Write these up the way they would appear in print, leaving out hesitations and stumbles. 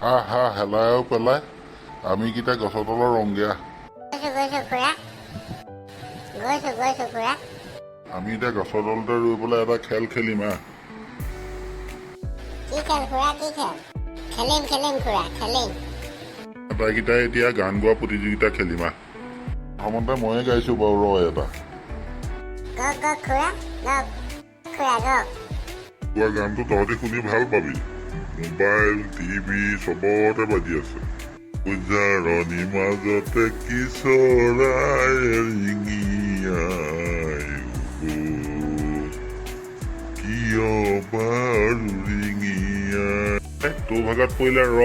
আহা হেলায়ো পেলাই আমি কেইটা গছৰ তলৰ ৰংগীয়া আমি এতিয়া গছৰ তলতে ৰৈ পেলাই এটা খেল খেলিম আহ আটাইকেইটাই এতিয়া গান গোৱা প্ৰতিযোগিতা খেলিম আহ প্ৰথমতে ময়ে গাইছো বাৰু ৰ এটা গোৱা গানটো তহঁতি শুনি ভাল পাবি মোবাইল টিভি চবতে বাজি আছে উজাৰণি মাজতে কি চৰাই ৰিঙিয়াই কিয় বাৰু ৰিঙিয়াই তোৰ ভাগত পৰিলে ৰ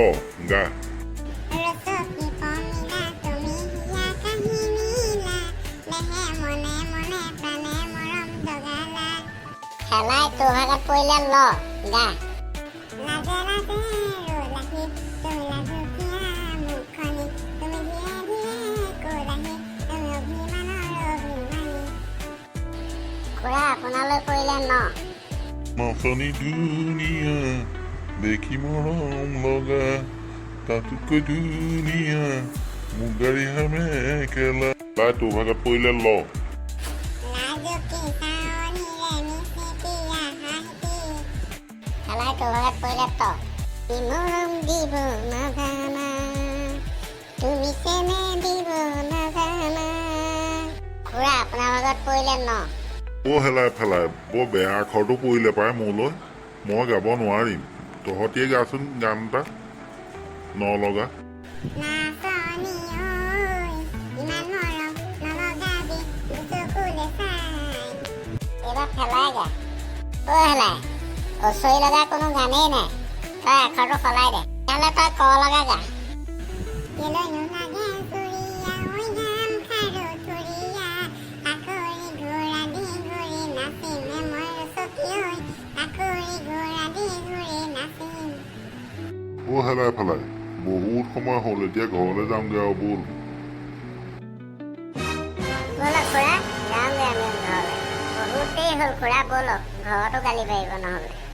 গা খেলাই তোৰ ভাগত পৰিলে ল গা খুৰা আপোনালৈ পৰিলে ন নাচনী ধুনীয়া দেখি মৰম লগা তাতোতকৈ ধুনীয়া মুগাৰী মেখেলা তাই তোৰ ভাগত পৰিলে ল খেলাই তোৰ ভাগত পৰিলে ত মৰম দিব নাজানা তুমি চেনে দিব নাজানা খুৰা আপোনাৰ ভাগত পৰিলে ন হেলাই ফেলাই বৰ বেয়া আখৰটো পৰিলে পাই মোলৈ মই গাব নোৱাৰিম তহঁতিয়ে গাচোন গান এটা নলগা এইবাৰ ফেলাই গা হেলাই ওচৰি লগা কোনো গানেই নাই তই আখৰটো সলাই দে নহ'লে তই ক লগা গা হেলাই ফেলাই বহুত সময় হ'ল এতিয়া ঘৰলৈ যামগে আৰু বল ব'লক খুৰা যাওঁগৈ আমি ঘৰলৈ বহুত দেৰি হ'ল খুৰা ব'লক ঘৰতো গালি পাৰিব নহ'লে